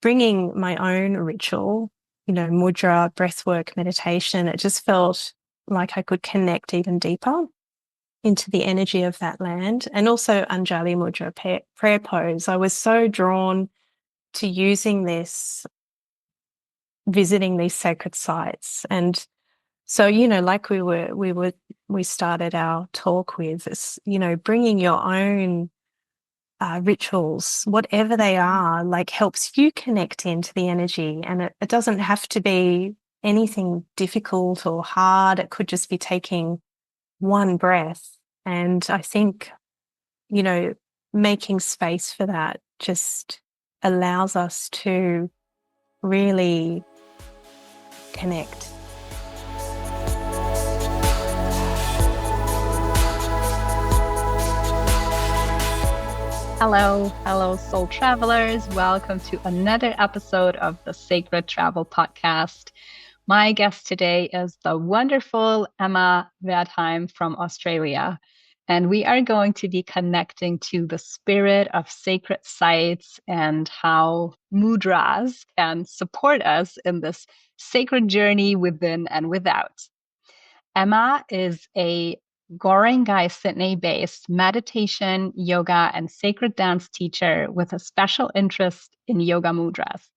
bringing my own ritual, mudra, breathwork, meditation, it just felt like I could connect even deeper into the energy of that land. And also Anjali Mudra, prayer pose. I was so drawn to using this, visiting these sacred sites. And so, like we started our talk with this, bringing your own rituals, whatever they are, like helps you connect into the energy. And it doesn't have to be anything difficult or hard. It could just be taking one breath. And I think, you know, making space for that just allows us to really connect. Hello, soul travelers. Welcome to another episode of the Sacred Travel Podcast. My guest today is the wonderful Emma Wertheim from Australia. And we are going to be connecting to the spirit of sacred sites and how mudras can support us in this sacred journey within and without. Emma is a Gorangai, Sydney-based meditation, yoga, and sacred dance teacher with a special interest in yoga mudras.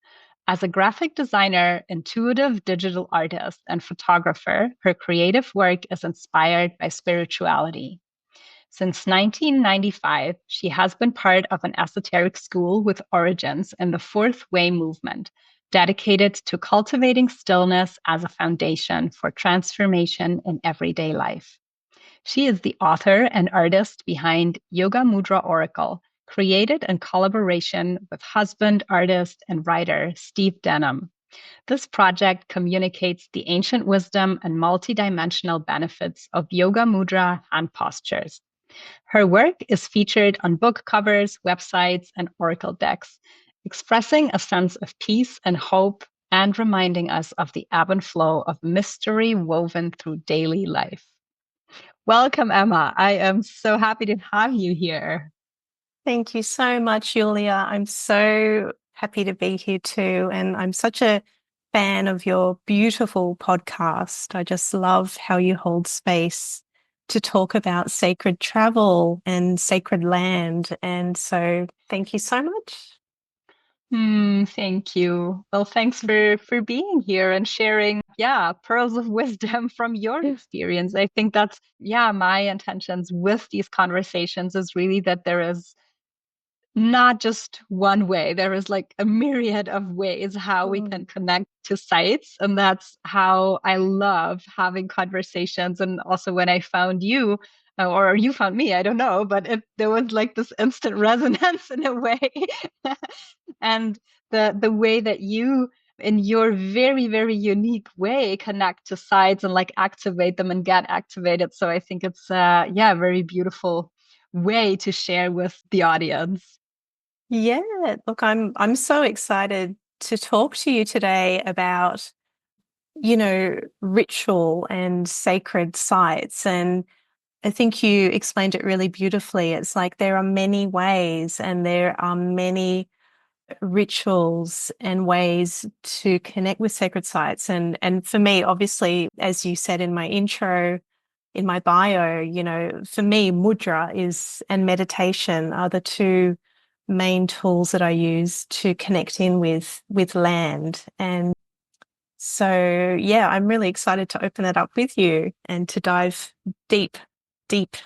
As a graphic designer, intuitive digital artist, and photographer, her creative work is inspired by spirituality. Since 1995, she has been part of an esoteric school with origins in the Fourth Way movement, dedicated to cultivating stillness as a foundation for transformation in everyday life. She is the author and artist behind Yoga Mudra Oracle, created in collaboration with husband, artist, and writer Steve Denham. This project communicates the ancient wisdom and multidimensional benefits of yoga mudra hand postures. Her work is featured on book covers, websites, and oracle decks, expressing a sense of peace and hope and reminding us of the ebb and flow of mystery woven through daily life. Welcome, Emma. I am so happy to have you here. Thank you so much, Julia. I'm so happy to be here too. And I'm such a fan of your beautiful podcast. I just love how you hold space to talk about sacred travel and sacred land. And so thank you so much. Thank you. Well, thanks for being here and sharing, pearls of wisdom from your experience. I think that's, my intentions with these conversations is really that there is not just one way. There is like a myriad of ways how we can connect to sites. And that's how I love having conversations. And also when I found you, or you found me, I don't know, but there was like this instant resonance in a way. And the way that you in your very, very unique way connect to sites and like activate them and get activated. So I think it's a very beautiful way to share with the audience. Yeah, look, I'm so excited to talk to you today about, ritual and sacred sites. And I think you explained it really beautifully. It's like there are many ways and there are many rituals and ways to connect with sacred sites. And for me, obviously, as you said in my intro, in my bio, for me, mudra is and meditation are the two main tools that I use to connect in with land. And so, yeah, I'm really excited to open it up with you and to dive deep, deep.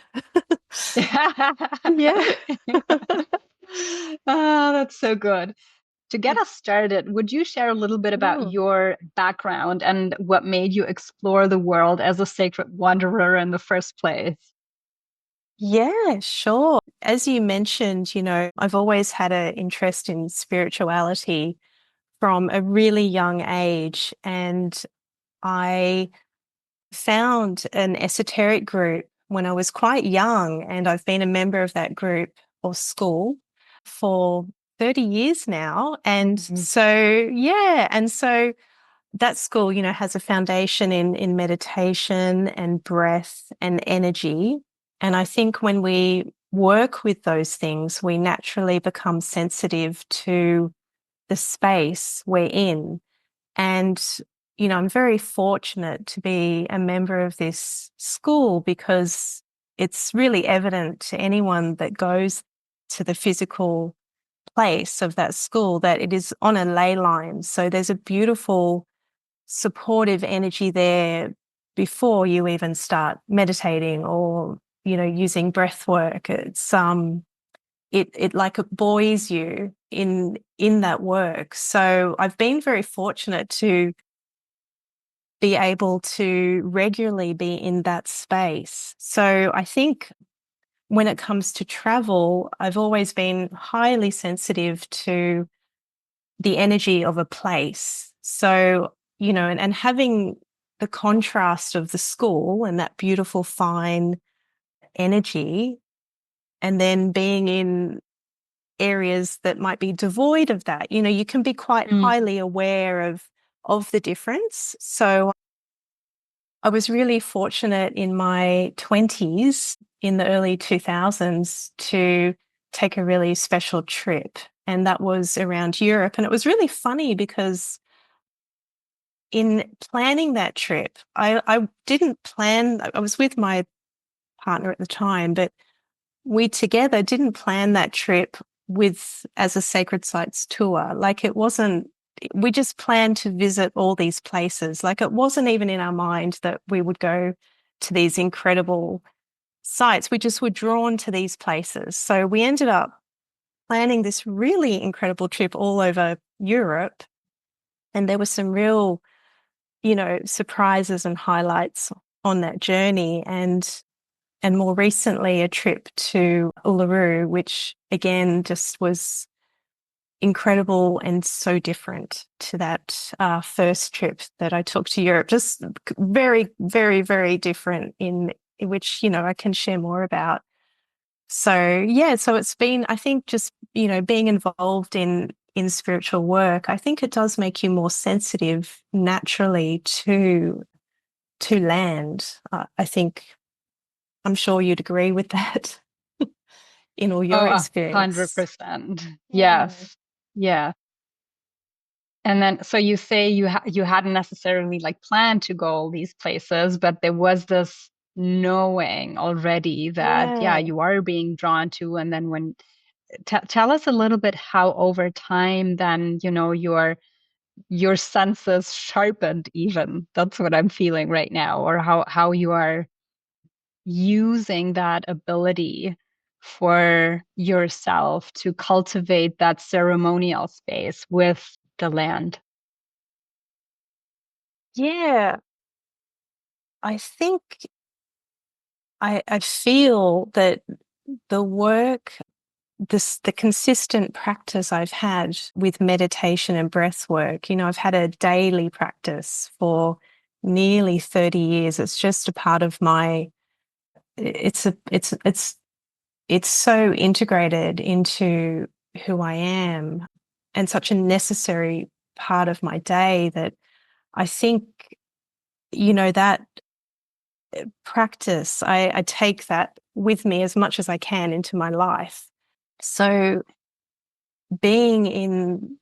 Yeah. Oh, that's so good. To get us started, would you share a little bit about Mm. your background and what made you explore the world as a sacred wanderer in the first place? Yeah, sure. As you mentioned, I've always had an interest in spirituality from a really young age. And I found an esoteric group when I was quite young. And I've been a member of that group or school for 30 years now. And so, yeah. And so that school, has a foundation in meditation and breath and energy. And I think when we work with those things, we naturally become sensitive to the space we're in. And, I'm very fortunate to be a member of this school because it's really evident to anyone that goes to the physical place of that school that it is on a ley line. So there's a beautiful supportive energy there before you even start meditating or, using breath work. It's it like it buoys you in that work. So I've been very fortunate to be able to regularly be in that space. So I think when it comes to travel, I've always been highly sensitive to the energy of a place. So, and having the contrast of the school and that beautiful fine energy, and then being in areas that might be devoid of that, you can be quite highly aware of the difference. So I was really fortunate in my 20s, in the early 2000s, to take a really special trip. And that was around Europe. And it was really funny because in planning that trip, I didn't plan, I was with my partner at the time, but we together didn't plan that trip as a sacred sites tour. Like it wasn't, we just planned to visit all these places. Like it wasn't even in our mind that we would go to these incredible sites. We just were drawn to these places. So we ended up planning this really incredible trip all over Europe. And there were some real, surprises and highlights on that journey. And more recently, a trip to Uluru, which again just was incredible and so different to that first trip that I took to Europe. Just very, very, very different in which, I can share more about. So yeah, so it's been, I think, just, being involved in spiritual work, I think it does make you more sensitive naturally to land. I think I'm sure you'd agree with that in all your Oh, experience. 100%. Yeah. Yes. Yeah. And then, so you say you hadn't necessarily like planned to go all these places, but there was this knowing already that, yeah, Yeah. you are being drawn to. And then tell us a little bit how over time then, your senses sharpened even. That's what I'm feeling right now, or how you are using that ability for yourself to cultivate that ceremonial space with the land. Yeah. I think I feel that the work, the consistent practice I've had with meditation and breath work, I've had a daily practice for nearly 30 years. It's just a part of my, it's so integrated into who I am and such a necessary part of my day that I think, that practice, I take that with me as much as I can into my life. So being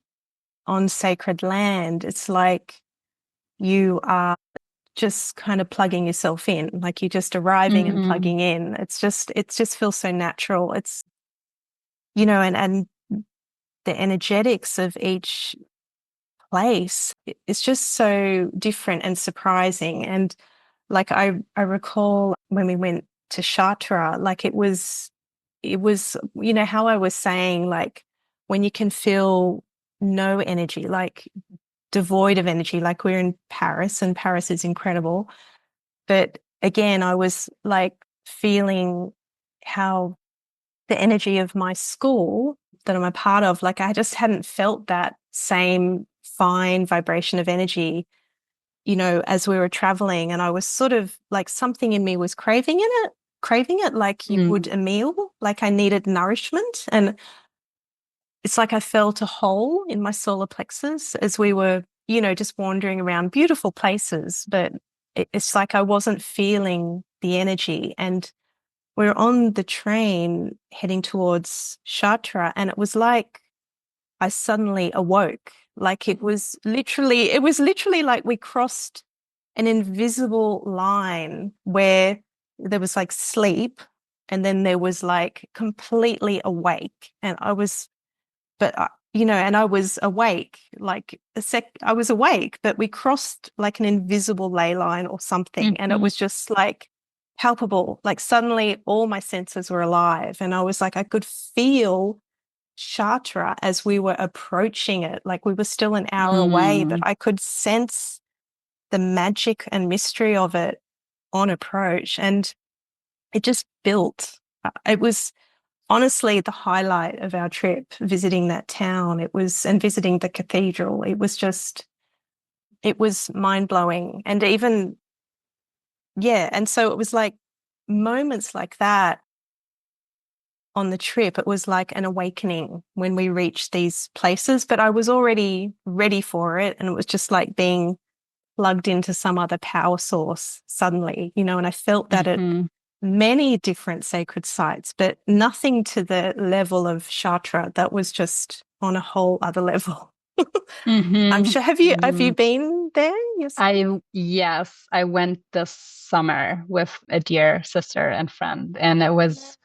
on sacred land, it's like you are just kind of plugging yourself in, like you're just arriving and Mm-hmm. plugging in. It just feels so natural. It's, and the energetics of each place, it's just so different and surprising. And like I recall when we went to Chartre, like it was, how I was saying, like when you can feel no energy, like devoid of energy, like we're in Paris and Paris is incredible. But again, I was like feeling how the energy of my school that I'm a part of, like I just hadn't felt that same fine vibration of energy, as we were traveling. And I was sort of like something in me was craving it like you would a meal, like I needed nourishment. And it's like I felt a hole in my solar plexus as we were, just wandering around beautiful places. But it's like I wasn't feeling the energy. And we're on the train heading towards Chartres, and it was like I suddenly awoke. Like it was literally like we crossed an invisible line where there was like sleep and then there was like completely awake. And I was, but and I was awake, like I was awake, but we crossed like an invisible ley line or something. And it was just like palpable, like suddenly all my senses were alive. And I was like, I could feel Chartre as we were approaching it. Like we were still an hour away, but I could sense the magic and mystery of it on approach. And it just built. It was honestly the highlight of our trip, visiting that town. And visiting the cathedral. It was mind blowing. And even, yeah. And so it was like moments like that on the trip. It was like an awakening when we reached these places, but I was already ready for it. And it was just like being plugged into some other power source suddenly, and I felt that at many different sacred sites, but nothing to the level of Chartre. That was just on a whole other level. I'm sure. Have you been there? Yes. Yes, I went this summer with a dear sister and friend, and it was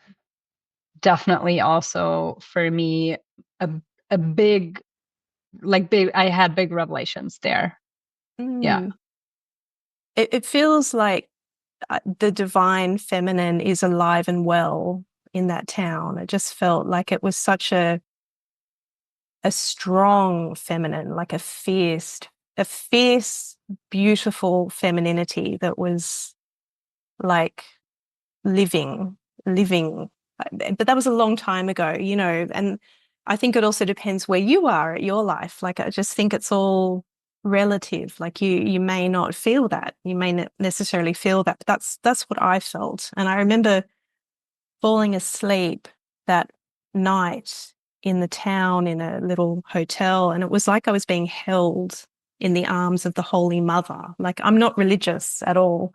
definitely also for me a big, I had big revelations there. Yeah. It feels like the divine feminine is alive and well in that town. It just felt like it was such a strong feminine, like a fierce, beautiful femininity that was like living. But that was a long time ago, and I think it also depends where you are at your life. Like, I just think it's all relative. Like you may not feel that. You may not necessarily feel that, but that's what I felt. And I remember falling asleep that night in the town in a little hotel, and it was like I was being held in the arms of the Holy Mother. Like, I'm not religious at all,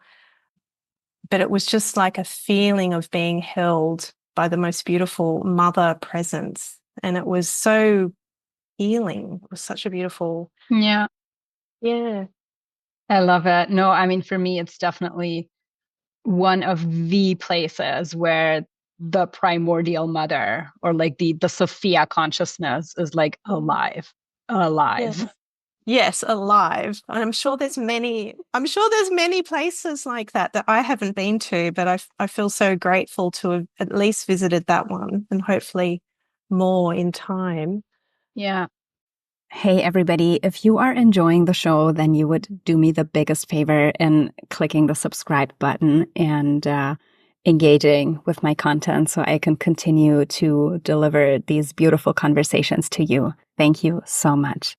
but it was just like a feeling of being held by the most beautiful mother presence. And it was so healing. It was such a beautiful. Yeah. Yeah. I love it. No, I mean, for me, it's definitely one of the places where the primordial mother, or like the Sophia consciousness, is like alive. Yes. Yes, alive. And I'm sure there's many places like that I haven't been to, but I feel so grateful to have at least visited that one, and hopefully more in time. Yeah. Hey, everybody. If you are enjoying the show, then you would do me the biggest favor in clicking the subscribe button and engaging with my content so I can continue to deliver these beautiful conversations to you. Thank you so much.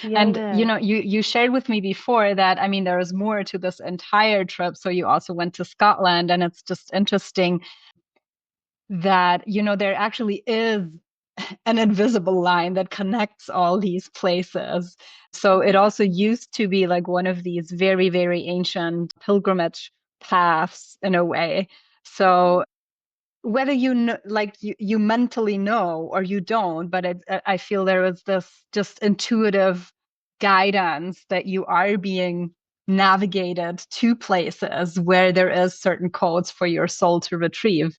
Yeah. And, you shared with me before that, I mean, there was more to this entire trip. So you also went to Scotland, and it's just interesting that, there actually is an invisible line that connects all these places. So it also used to be like one of these very, very ancient pilgrimage paths in a way. So whether you know, like you mentally know or you don't, but I feel there was this just intuitive guidance that you are being navigated to places where there is certain codes for your soul to retrieve.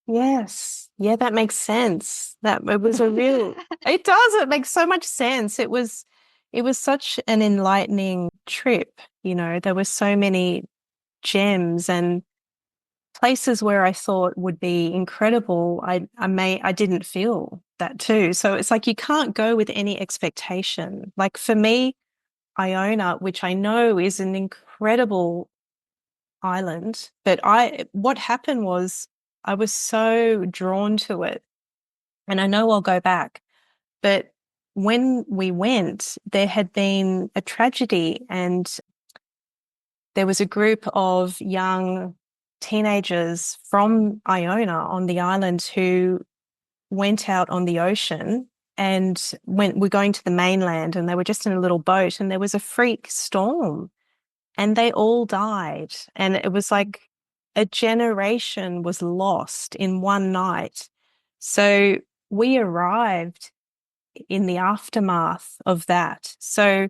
Yes. Yeah, that makes sense. That it was a real it does. It makes so much sense. It was such an enlightening trip. There were so many gems and places where I thought would be incredible. I didn't feel that too. So it's like you can't go with any expectation. Like for me, Iona, which I know is an incredible island, but what happened was I was so drawn to it, and I know I'll go back. But when we went, there had been a tragedy, and there was a group of young teenagers from Iona on the island who went out on the ocean and we're going to the mainland, and they were just in a little boat, and there was a freak storm and they all died. And it was like a generation was lost in one night. So we arrived in the aftermath of that. So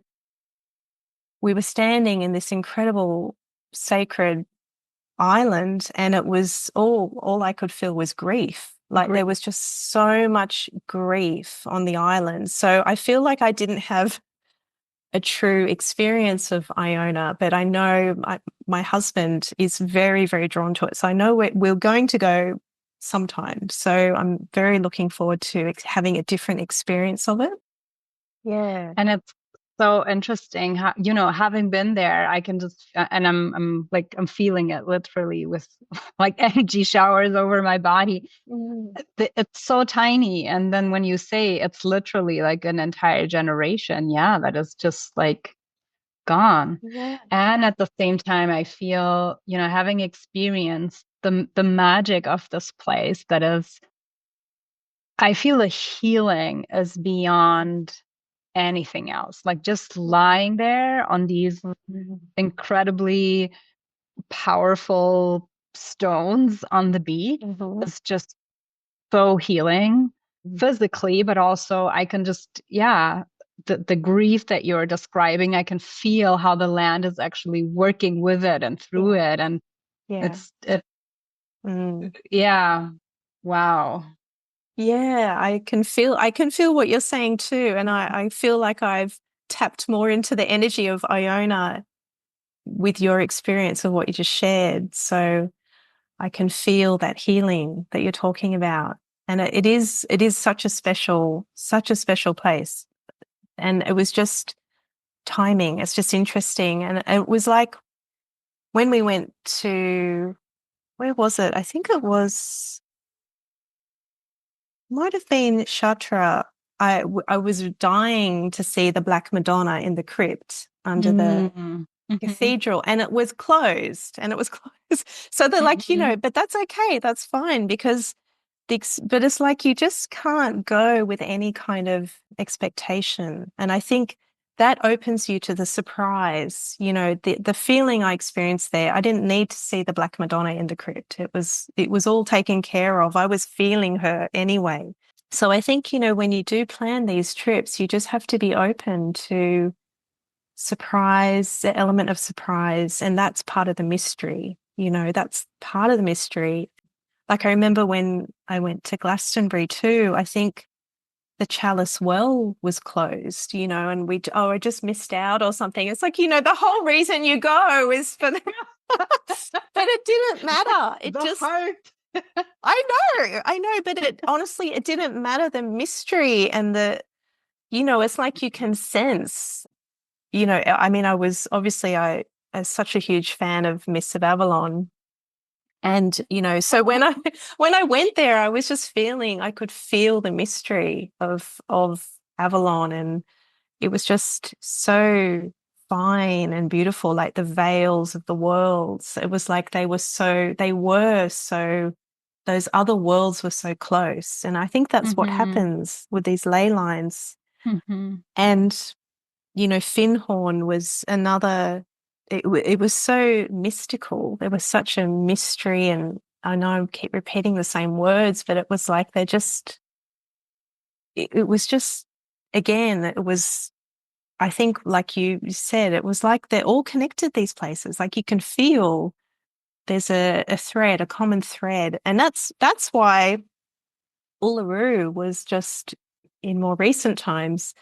we were standing in this incredible sacred island, and it was all I could feel was grief. Like there was just so much grief on the island. So I feel like I didn't have a true experience of Iona, but I know my husband is very, very drawn to it. So I know we're going to go sometime. So I'm very looking forward to having a different experience of it. Yeah. And it's so interesting how, having been there, I can just, and I'm feeling it literally with like energy showers over my body. It's so tiny. And then when you say it's literally like an entire generation, that is just like gone. Yeah. And at the same time, I feel, having experienced the magic of this place, that is, I feel the healing is beyond anything else. Like just lying there on these incredibly powerful stones on the beach is just so healing physically, but also I can just, the grief that you're describing, I can feel how the land is actually working with it and through it. And wow. Yeah, I can feel what you're saying too. And I feel like I've tapped more into the energy of Iona with your experience of what you just shared. So I can feel that healing that you're talking about. And it is such a special place. And it was just timing. It's just interesting. And it was like when we went to, where was it? I think it might have been Chartre. I was dying to see the Black Madonna in the crypt under the cathedral, and it was closed. So they're like, but that's okay. That's fine, because but it's like you just can't go with any kind of expectation. And I think that opens you to the surprise. The feeling I experienced there, I didn't need to see the Black Madonna in the crypt. It was all taken care of. I was feeling her anyway. So I think, when you do plan these trips, you just have to be open to surprise, the element of surprise. And that's part of the mystery. That's part of the mystery. Like I remember when I went to Glastonbury too, I think the Chalice Well was closed, and I just missed out or something. It's like, the whole reason you go is for but it didn't matter. It just heart. I know, but honestly, it didn't matter. The mystery and it's like you can sense, I mean, I was such a huge fan of Miss of Avalon. And, so when I went there, I was just I could feel the mystery of Avalon, and it was just so fine and beautiful, like the veils of the worlds. It was like those other worlds were so close. And I think that's what happens with these ley lines. And, Findhorn was another. It was so mystical. There was such a mystery, and I know I keep repeating the same words, but it was like it was just, again, it was, I think, like you said, it was like they're all connected, these places. Like you can feel there's a thread, a common thread. And that's why Uluru was just, in more recent times,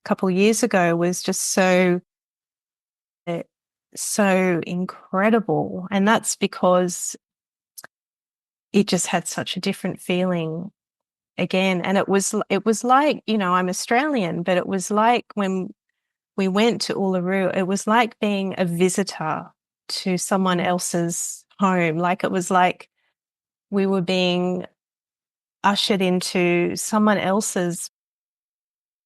a couple of years ago, was just so incredible. And that's because it just had such a different feeling again. And it was like, I'm Australian, but it was like when we went to Uluru, it was like being a visitor to someone else's home. Like it was like we were being ushered into someone else's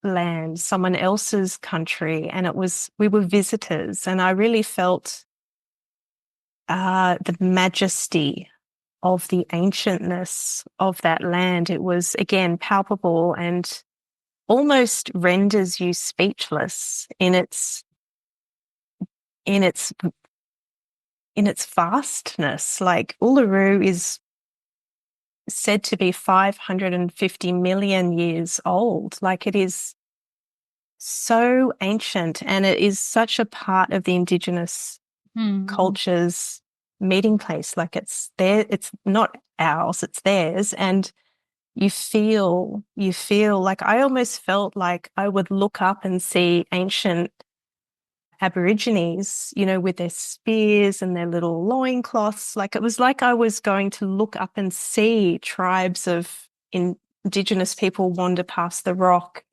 land, someone else's country. And we were visitors. And I really felt the majesty of the ancientness of that land. It was, again, palpable and almost renders you speechless in its vastness. Like Uluru is said to be 550 million years old. Like, it is so ancient, and it is such a part of the Indigenous culture's meeting place. Like, it's there, it's not ours, it's theirs. And you feel like, I almost felt like I would look up and see ancient Aborigines, with their spears and their little loincloths. Like, it was like I was going to look up and see tribes of Indigenous people wander past the rock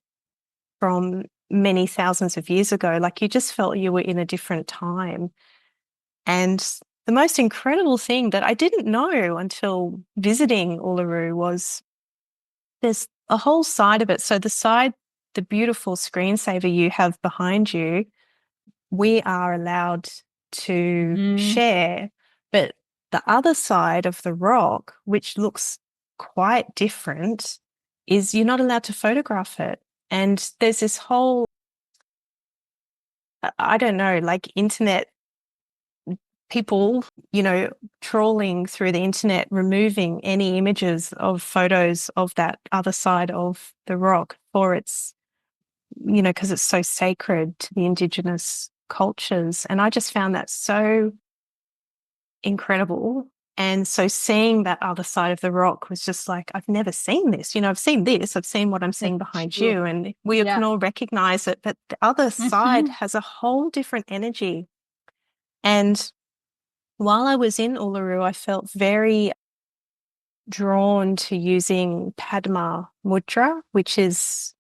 from many thousands of years ago. Like, you just felt you were in a different time. And the most incredible thing that I didn't know until visiting Uluru was there's a whole side of it. So the beautiful screensaver you have behind you, we are allowed to share. But the other side of the rock, which looks quite different, is you're not allowed to photograph it. And there's this whole, I don't know, like internet people, trawling through the internet, removing any images of photos of that other side of the rock for its, because it's so sacred to the Indigenous cultures. And I just found that so incredible. And so seeing that other side of the rock was just like, I've never seen this. I've seen this, I've seen what I'm seeing behind you, and we can all recognize it. But the other side has a whole different energy. And while I was in Uluru, I felt very drawn to using Padma Mudra, which is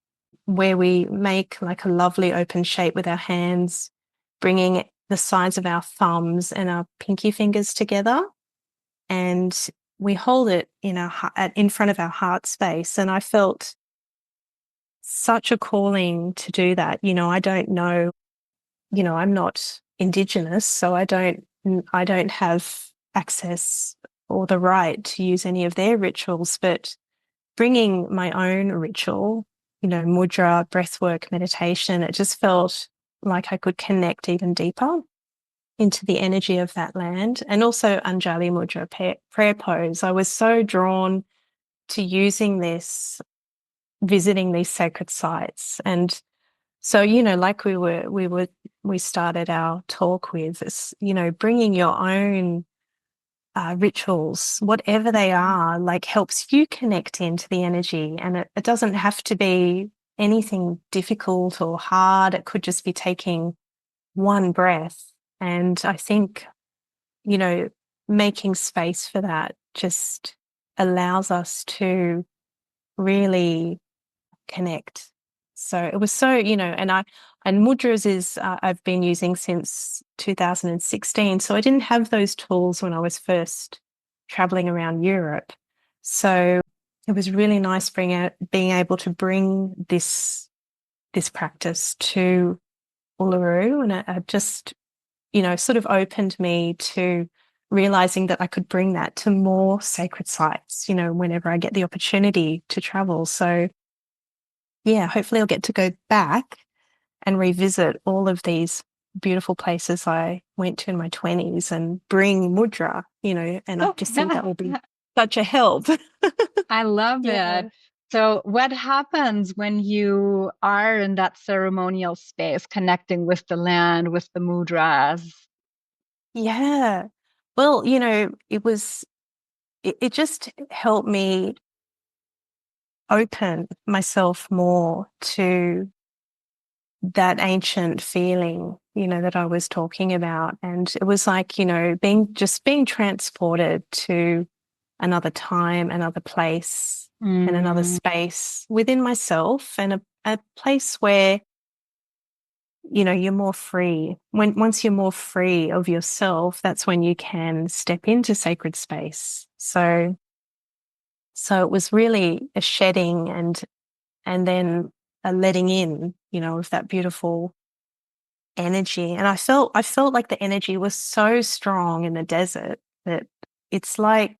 where we make like a lovely open shape with our hands, bringing the sides of our thumbs and our pinky fingers together. And we hold it in front of our heart space. And I felt such a calling to do that. I don't know, I'm not Indigenous, so I don't have access or the right to use any of their rituals, but bringing my own ritual, mudra, breathwork, meditation, it just felt like I could connect even deeper into the energy of that land. And also Anjali Mudra, prayer pose. I was so drawn to using this, visiting these sacred sites. And so, like we started our talk with this, bringing your own rituals, whatever they are, like, helps you connect into the energy. And it doesn't have to be anything difficult or hard. It could just be taking one breath. And I think, making space for that just allows us to really connect. So it was so, and mudras is, I've been using since 2016. So I didn't have those tools when I was first traveling around Europe. So it was really nice being able to bring this practice to Uluru. And it just, sort of opened me to realizing that I could bring that to more sacred sites, whenever I get the opportunity to travel. So yeah, hopefully I'll get to go back and revisit all of these beautiful places I went to in my 20s and bring mudra, and I just think that will be such a help. I love it. So what happens when you are in that ceremonial space, connecting with the land, with the mudras? Yeah. Well, it just helped me open myself more to that ancient feeling, that I was talking about. And it was like, being transported to another time, another place, and another space within myself, and a place where, you're more free. Once you're more free of yourself, that's when you can step into sacred space. So it was really a shedding and then a letting in, of that beautiful energy. And I felt like the energy was so strong in the desert that it's like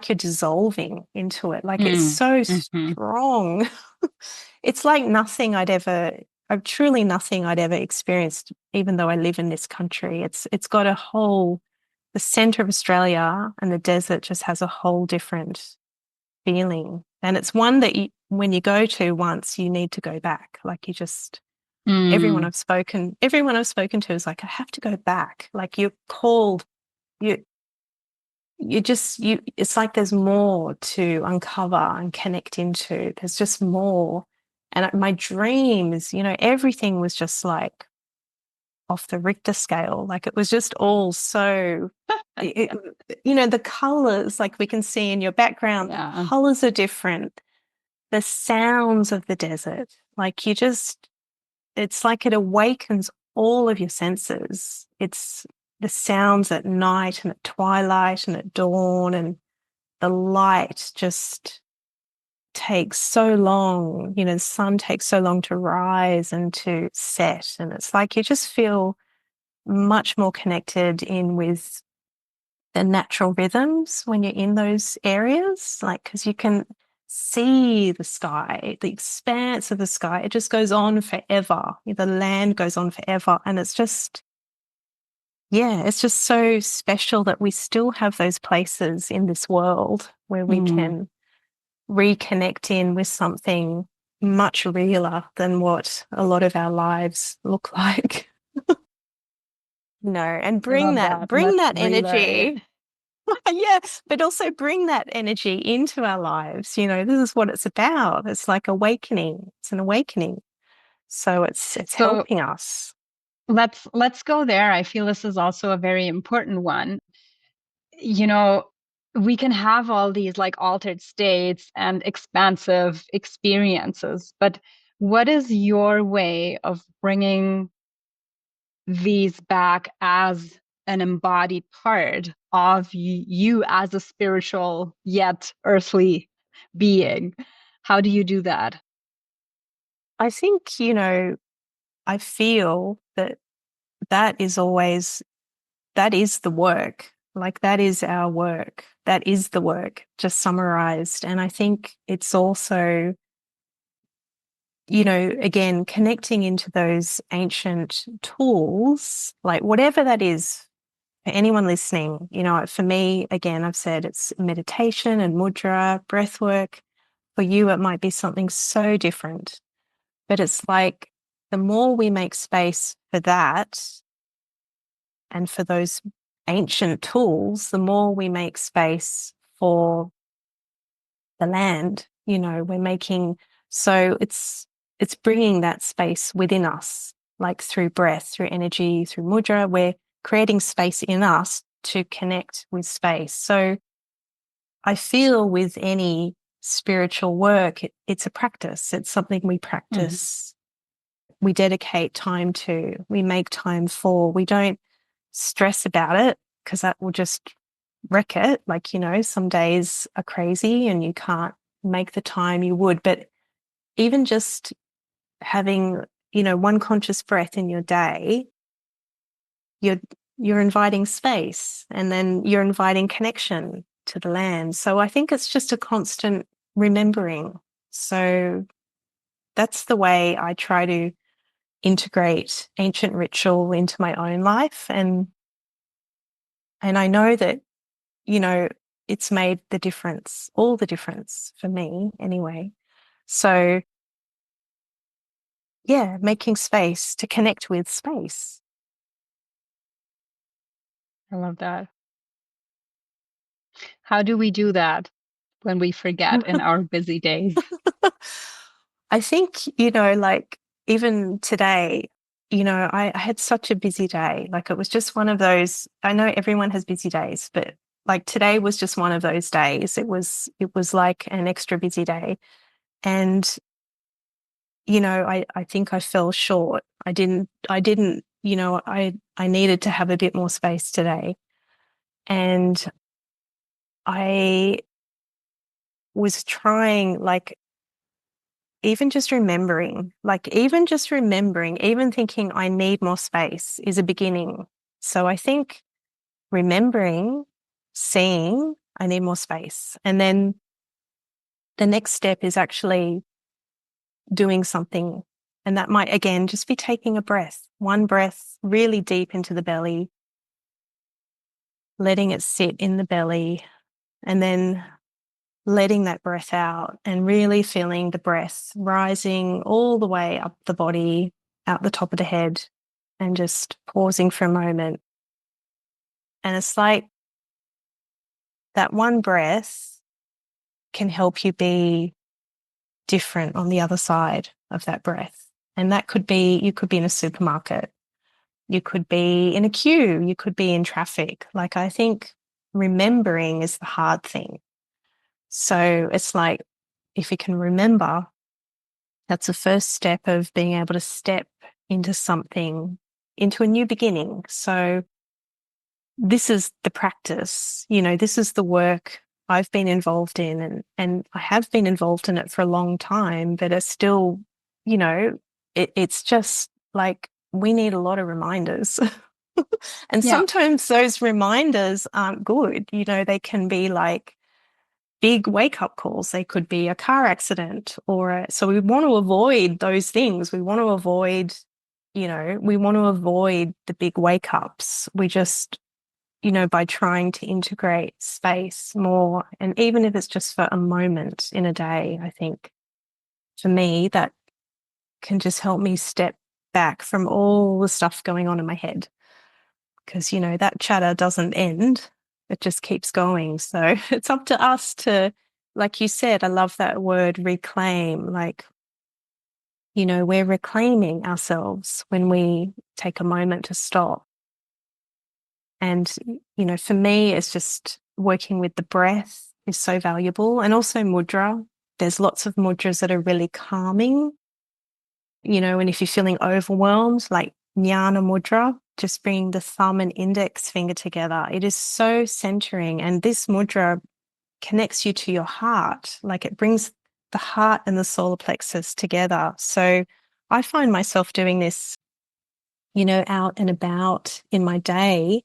you're dissolving into it. Like, it's so strong. It's like truly nothing I'd ever experienced, even though I live in this country. It's got a whole the center of Australia and the desert just has a whole different feeling. And it's one that when you go to once, you need to go back. Like you just, everyone I've spoken to is like, I have to go back. Like you're called, it's like there's more to uncover and connect into. There's just more. And my dreams, everything was just like off the Richter scale. Like it was just all so, the colors, like we can see in your background, the colors are different. The sounds of the desert, like it's like it awakens all of your senses. It's the sounds at night and at twilight and at dawn, and the light just takes so long, the sun takes so long to rise and to set. And it's like you just feel much more connected in with the natural rhythms when you're in those areas, like, because you can see the sky, the expanse of the sky. It just goes on forever. The land goes on forever. And it's just so special that we still have those places in this world where we can reconnect in with something much realer than what a lot of our lives look like. And bring that energy. But also bring that energy into our lives. This is what it's about. It's like awakening. It's an awakening. So it's helping us. Let's go there. I feel this is also a very important one. We can have all these like altered states and expansive experiences, but what is your way of bringing these back as an embodied part of you as a spiritual yet earthly being? How do you do that? I think, I feel that is the work. Like that is our work. That is the work, just summarized. And I think it's also, again, connecting into those ancient tools, like whatever that is for anyone listening. For me, again, I've said it's meditation and mudra, breath work. For you, it might be something so different. But it's like the more we make space for that and for those ancient tools, the more we make space for the land. We're making, so it's bringing that space within us, like through breath, through energy, through mudra. We're creating space in us to connect with space. So I feel with any spiritual work, it's a practice. It's something we practice. We dedicate time to, we make time for. We don't stress about it because that will just wreck it. Like, some days are crazy and you can't make the time you would. But even just having, one conscious breath in your day, you're inviting space, and then you're inviting connection to the land. So I think it's just a constant remembering. So that's the way I try to integrate ancient ritual into my own life. And I know that, it's made the difference, all the difference for me anyway. So making space to connect with space. I love that. How do we do that when we forget in our busy days? I think, like even today, I had such a busy day. Like it was just one of those, I know everyone has busy days, but like today was just one of those days. It was like an extra busy day. And, I think I fell short. I didn't, I needed to have a bit more space today. And I was trying, like, even thinking I need more space is a beginning. So I think remembering, seeing I need more space. And then the next step is actually doing something. And that might, again, just be taking a breath, one breath really deep into the belly, letting it sit in the belly, and then letting that breath out and really feeling the breath rising all the way up the body, out the top of the head, and just pausing for a moment. And it's like that one breath can help you be different on the other side of that breath. And that could be, you could be in a supermarket, you could be in a queue, you could be in traffic. Like, I think remembering is the hard thing. So it's like, if you can remember, that's the first step of being able to step into something, into a new beginning. So this is the practice, this is the work I've been involved in, and I have been involved in it for a long time, but it's still, it's just like we need a lot of reminders. And sometimes those reminders aren't good. They can be like big wake-up calls. They could be a car accident so we want to avoid those things. We want to avoid, the big wake-ups. We just, by trying to integrate space more, and even if it's just for a moment in a day, I think for me, that can just help me step back from all the stuff going on in my head. Because, that chatter doesn't end. It just keeps going. So it's up to us to, like you said, I love that word reclaim. Like, we're reclaiming ourselves when we take a moment to stop. And, for me, it's just working with the breath is so valuable. And also mudra. There's lots of mudras that are really calming, and if you're feeling overwhelmed, like jnana mudra, just bringing the thumb and index finger together. It is so centering. And this mudra connects you to your heart. Like, it brings the heart and the solar plexus together. So I find myself doing this, out and about in my day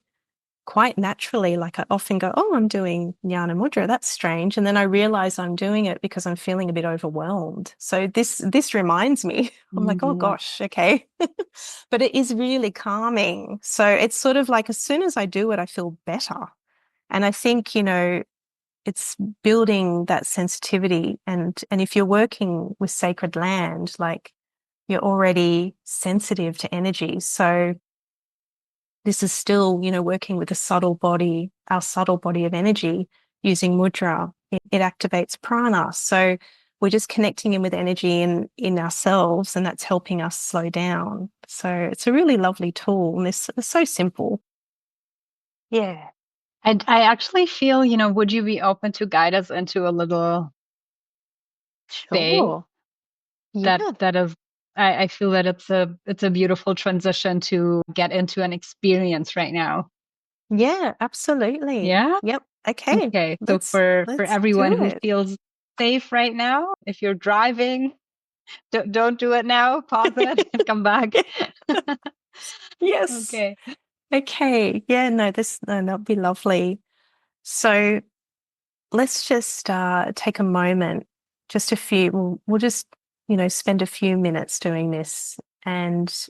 quite naturally. Like, I often go, oh, I'm doing jnana mudra. That's strange. And then I realize I'm doing it because I'm feeling a bit overwhelmed. So this reminds me, I'm like, oh gosh, okay. But it is really calming. So it's sort of like, as soon as I do it, I feel better. And I think, it's building that sensitivity. And if you're working with sacred land, like, you're already sensitive to energy. So this is still, working with our subtle body of energy using mudra. It activates prana. So we're just connecting in with energy in ourselves, and that's helping us slow down. So it's a really lovely tool, and it's so simple. Yeah. I actually feel, would you be open to guide us into a little stay Sure. Yeah. that is, I feel that it's a beautiful transition to get into an experience right now. Yeah, absolutely. Yeah. Yep. Okay. Okay. So Let's for everyone do who it. feels safe right now, if you're driving, don't do it now. Pause it and come back. Yes. Okay. Okay. Yeah, no, that'd be lovely. So let's just take a moment, just a few, we'll just, spend a few minutes doing this, and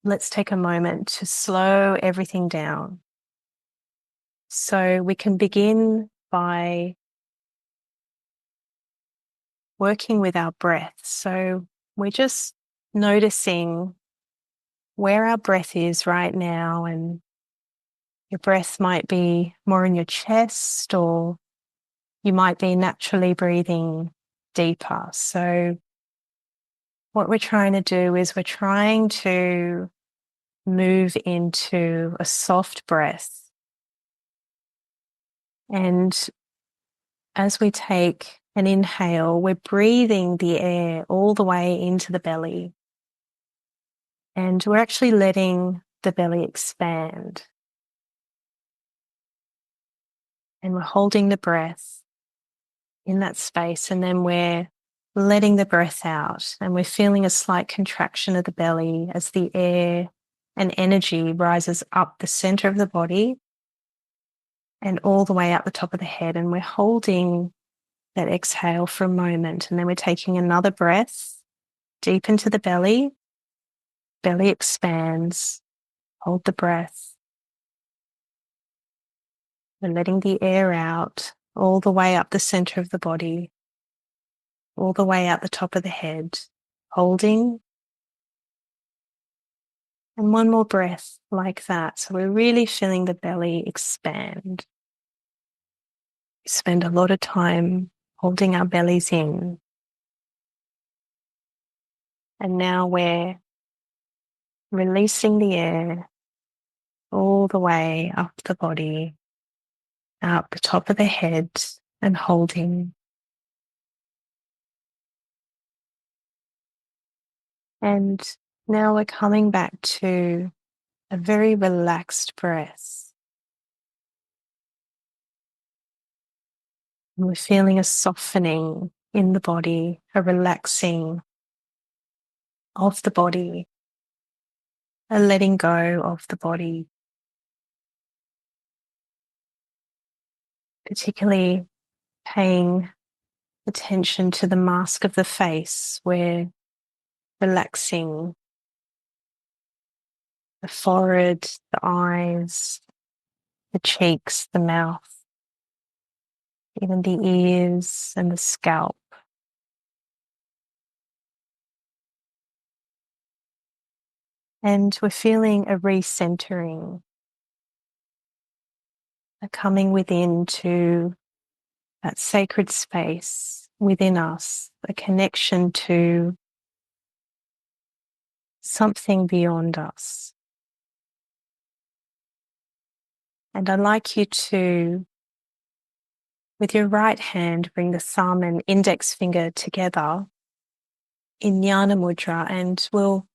let's take a moment to slow everything down. So we can begin by working with our breath. So we're just noticing where our breath is right now, and your breath might be more in your chest, or you might be naturally breathing deeper. So what we're trying to do is we're trying to move into a soft breath. And as we take an inhale, we're breathing the air all the way into the belly. And we're actually letting the belly expand. And we're holding the breath in that space. And then we're letting the breath out. And we're feeling a slight contraction of the belly as the air and energy rises up the center of the body and all the way out the top of the head. And we're holding that exhale for a moment. And then we're taking another breath deep into the belly. Belly expands. Hold the breath. We're letting the air out all the way up the center of the body, all the way out the top of the head, holding. And one more breath like that. So we're really feeling the belly expand. We spend a lot of time holding our bellies in. And now we're releasing the air all the way up the body, out the top of the head, and holding. And now we're coming back to a very relaxed breath. And we're feeling a softening in the body, a relaxing of the body, a letting go of the body. Particularly paying attention to the mask of the face. We're relaxing the forehead, the eyes, the cheeks, the mouth, even the ears and the scalp. And we're feeling a recentering, a coming within to that sacred space within us, a connection to something beyond us. And I'd like you to, with your right hand, bring the thumb and index finger together in Jnana Mudra, and we'll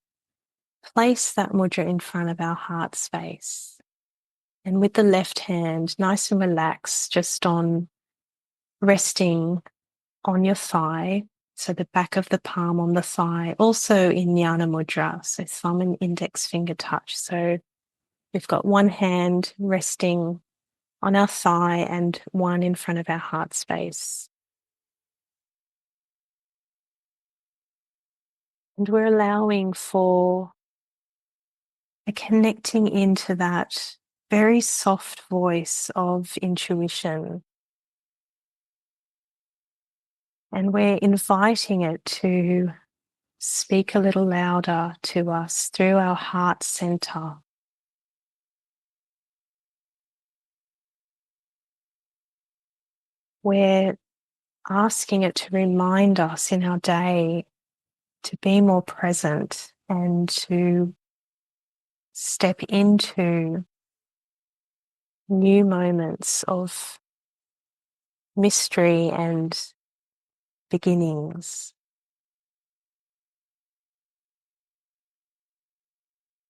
place that mudra in front of our heart space. And with the left hand, nice and relaxed, just on resting on your thigh. So the back of the palm on the thigh, also in Jnana Mudra. So thumb and index finger touch. So we've got one hand resting on our thigh and one in front of our heart space. And we're allowing for a connecting into that very soft voice of intuition. And we're inviting it to speak a little louder to us through our heart center. We're asking it to remind us in our day to be more present and to step into new moments of mystery and beginnings.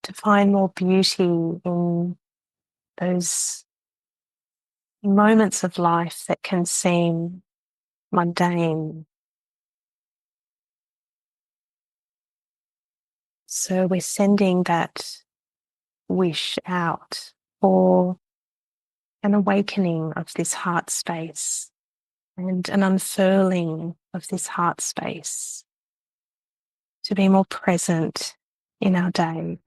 To find more beauty in those moments of life that can seem mundane. So we're sending that wish out for an awakening of this heart space and an unfurling of this heart space to be more present in our day.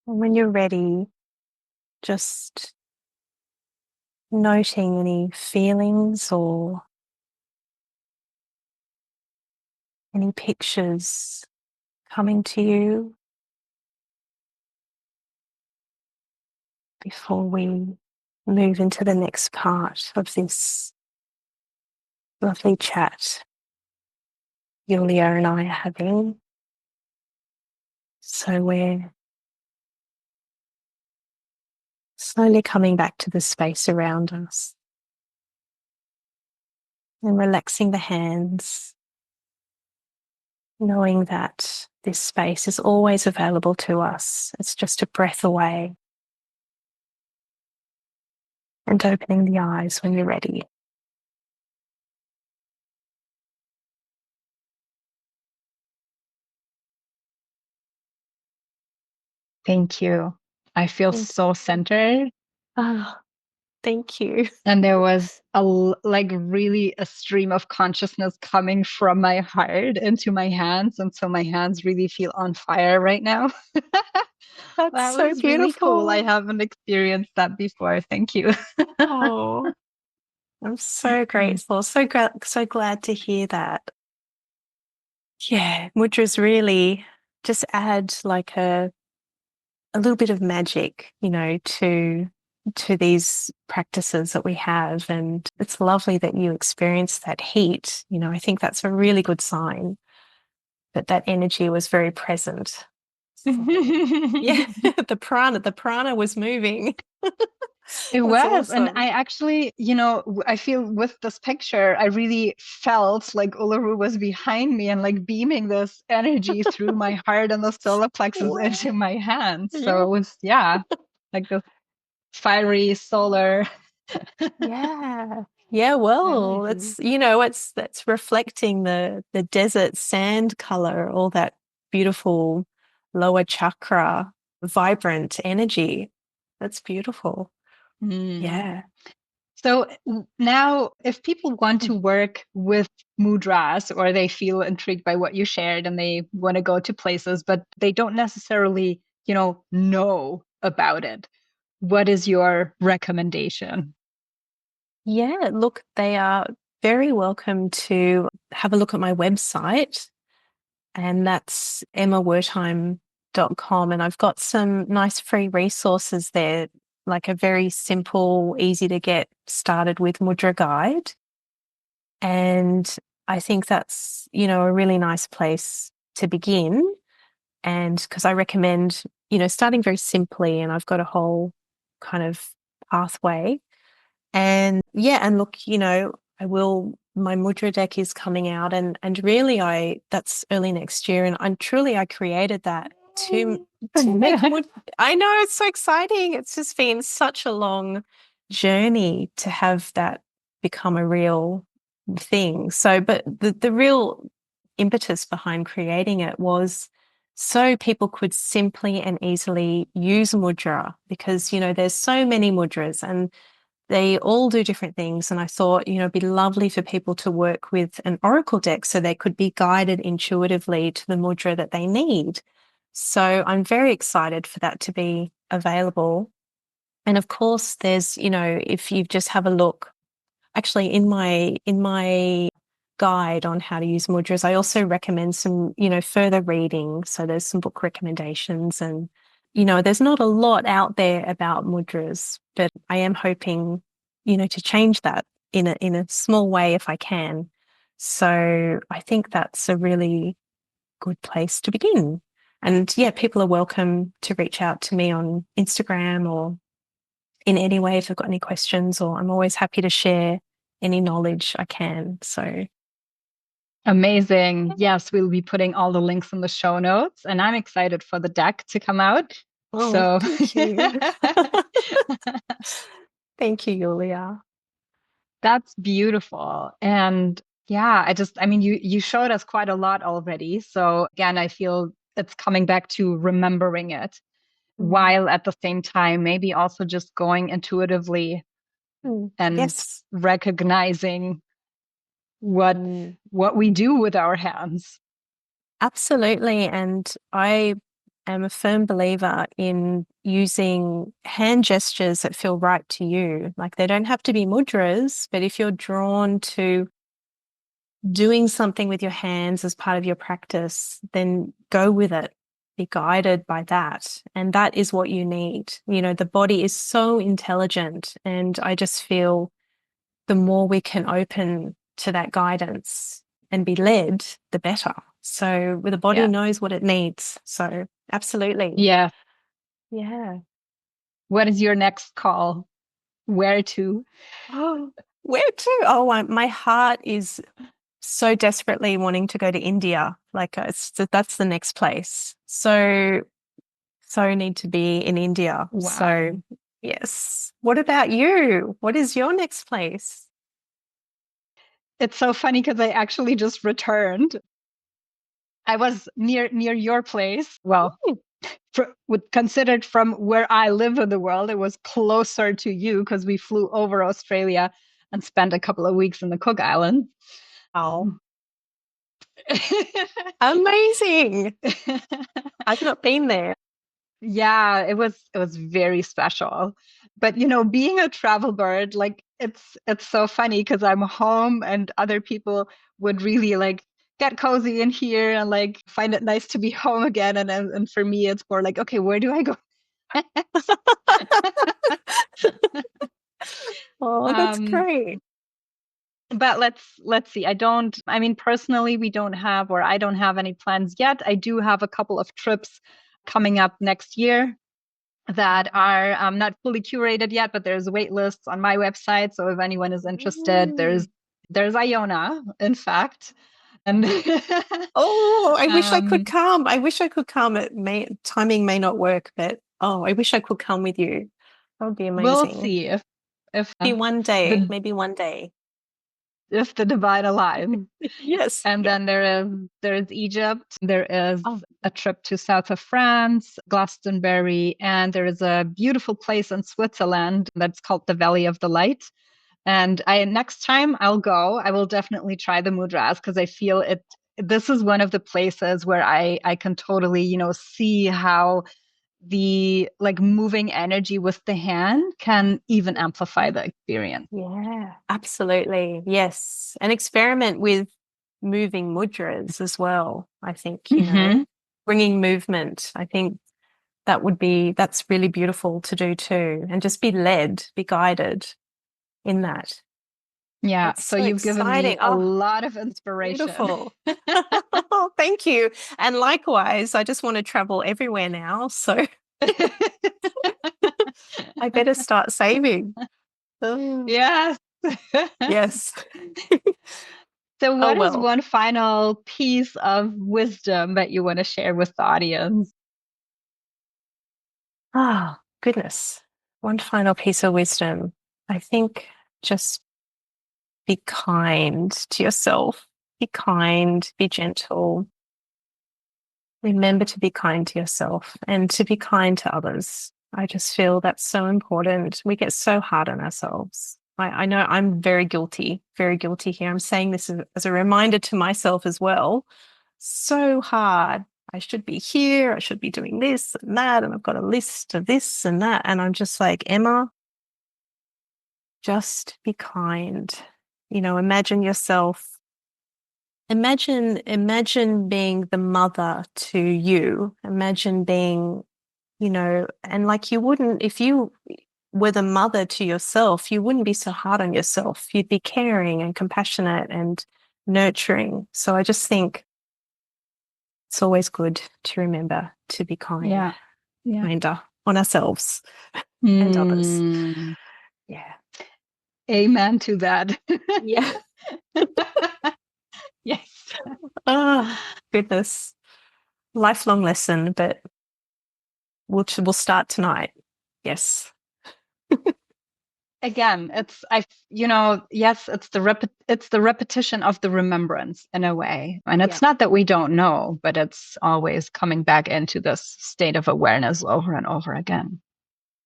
And when you're ready, just noting any feelings or any pictures coming to you before we move into the next part of this lovely chat Julia and I are having. So we're slowly coming back to the space around us and relaxing the hands, knowing that this space is always available to us. It's just a breath away. And opening the eyes when you're ready. Thank you. I feel so centered. Ah, Thank you. And there was really a stream of consciousness coming from my heart into my hands. And so my hands really feel on fire right now. That's That so was really cool. I beautiful. haven't experienced that before. Thank you. Oh, I'm so grateful. So glad to hear that. Yeah, mudras really just add like a little bit of magic, to these practices that we have. And it's lovely that you experience that heat. I think that's a really good sign that that energy was very present. Yeah, the prana was moving. It That's was. And awesome. I actually, I feel with this picture, I really felt like Uluru was behind me and like beaming this energy through my heart and the solar plexus Wow. into my hands. So Yeah. it was, like the fiery solar. Yeah. Yeah, well, Energy. that's reflecting the desert sand color, all that beautiful lower chakra, vibrant energy. That's beautiful. Mm. Yeah. So now, if people want to work with mudras or they feel intrigued by what you shared and they want to go to places, but they don't necessarily, know about it, what is your recommendation? Yeah, look, they are very welcome to have a look at my website, and that's emmawertheim.com. And I've got some nice free resources there, like a very simple, easy to get started with mudra guide. And I think that's, a really nice place to begin. And because I recommend, starting very simply, and I've got a whole kind of pathway. And yeah, and look, my mudra deck is coming out, and really that's early next year. And I created that to make mudra. I know, it's so exciting. It's just been such a long journey to have that become a real thing. So, but the real impetus behind creating it was so people could simply and easily use mudra, because, there's so many mudras and they all do different things. And I thought, it'd be lovely for people to work with an oracle deck so they could be guided intuitively to the mudra that they need. So I'm very excited for that to be available. And of course, there's, if you just have a look, actually in my guide on how to use mudras, I also recommend some, further reading. So there's some book recommendations, and, there's not a lot out there about mudras, but I am hoping, to change that in a small way if I can. So I think that's a really good place to begin. And yeah, people are welcome to reach out to me on Instagram or in any way if they've got any questions, or I'm always happy to share any knowledge I can. So Amazing. Yes, we'll be putting all the links in the show notes, and I'm excited for the deck to come out. oh, So thank you. Thank you, Julia. that's beautiful. And I mean, you showed us quite a lot already. So again, I feel it's coming back to remembering it while at the same time, maybe also just going intuitively and Yes. recognizing what what we do with our hands. Absolutely. And I am a firm believer in using hand gestures that feel right to you. Like, they don't have to be mudras, but if you're drawn to doing something with your hands as part of your practice, then go with it. Be guided by that. And that is what you need. The body is so intelligent. And I just feel the more we can open to that guidance and be led, the better. So the body Yeah. knows what it needs. So absolutely. Yeah. Yeah. What is your next call? Where to? Oh, where to? Oh, my heart is so desperately wanting to go to India. Like, that's the next place. So need to be in India. Wow. So yes. What about you? What is your next place? It's so funny because I actually just returned. I was near your place. Well, Ooh. considered from where I live in the world, it was closer to you because we flew over Australia and spent a couple of weeks in the Cook Islands. Oh, amazing. I've not been there. Yeah, it was very special. But being a travel bird, like it's so funny because I'm home and other people would really like get cozy in here and like find it nice to be home again. And for me, it's more like, okay, where do I go? Oh, that's great. But let's see. I mean, personally, we don't have, or I don't have any plans yet. I do have a couple of trips coming up next year that are not fully curated yet, but there's wait lists on my website. So if anyone is interested, there's Iona, in fact. And oh, I wish I could come. I wish I could come. Timing may not work, but I wish I could come with you. That would be amazing. We'll see if maybe one day. If the divine aligns. Yes. And then there is Egypt. There is a trip to south of France, Glastonbury, and there is a beautiful place in Switzerland that's called the Valley of the Light. And next time I'll go, I will definitely try the mudras because I feel it. This is one of the places where I can totally, see how the like moving energy with the hand can even amplify the experience. Yeah, absolutely. Yes. And experiment with moving mudras as well. I think, bringing movement. I think that's really beautiful to do too. And just be led, be guided in that. Yeah. That's so you've exciting. Given me a lot of inspiration. Beautiful. Thank you. And likewise, I just want to travel everywhere now. So I better start saving. Yes. Yes. So what is one final piece of wisdom that you want to share with the audience? Oh, goodness. One final piece of wisdom. I think just be kind to yourself. Be kind, be gentle. Remember to be kind to yourself and to be kind to others. I just feel that's so important. We get so hard on ourselves. I know I'm very guilty here. I'm saying this as a reminder to myself as well. So hard. I should be here. I should be doing this and that. And I've got a list of this and that. And I'm just like, Emma, just be kind. Imagine yourself. Imagine being the mother to you. Imagine being, and like you wouldn't, if you were the mother to yourself, you wouldn't be so hard on yourself. You'd be caring and compassionate and nurturing. So I just think it's always good to remember to be kind, kinder on ourselves and others. Yeah. Amen to that. Yeah. Yes. Oh, goodness. Lifelong lesson, but we'll start tonight. Yes. Again, it's the repetition of the remembrance in a way. And it's not that we don't know, but it's always coming back into this state of awareness over and over again.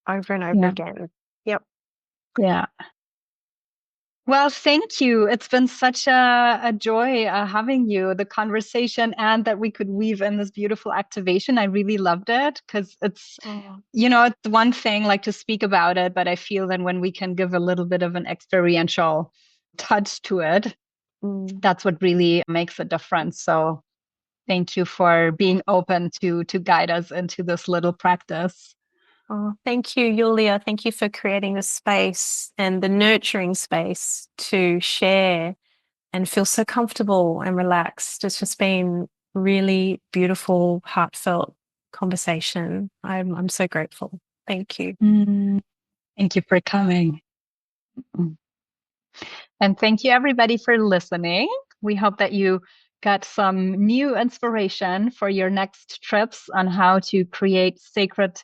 Over and over again. Yep. Yeah. Well, thank you. It's been such a joy having you, the conversation, and that we could weave in this beautiful activation. I really loved it because it's, it's one thing like to speak about it, but I feel that when we can give a little bit of an experiential touch to it, that's what really makes a difference. So thank you for being open to guide us into this little practice. Oh, thank you, Julia. Thank you for creating the space and the nurturing space to share and feel so comfortable and relaxed. It's just been really beautiful, heartfelt conversation. I'm so grateful. Thank you. Thank you for coming. And thank you, everybody, for listening. We hope that you got some new inspiration for your next trips on how to create sacred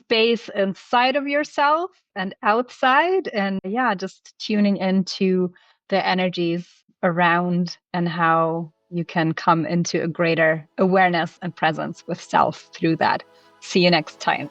space inside of yourself and outside, and just tuning into the energies around and how you can come into a greater awareness and presence with self through that. See you next time.